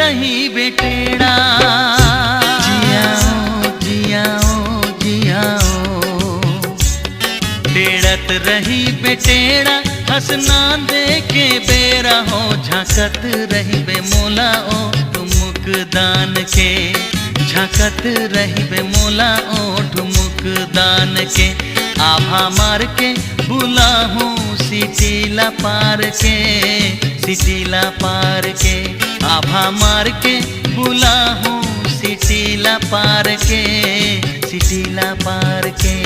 रही बेटेड़ा। जियाओ जियाओ जियाओ, टेड़त रही बेटेड़ा, हंसना देखे बेरा हो, झांकत रही बे मोला ओ ठुमुक दान के, झांकत रही बे मोला ओ ठुमुक दान के। आभा मार के बुला हूँ सिटीला पार के, सिटीला पार के, आभा मार के बुला हूँ सिटीला पार के, सिटीला पार के।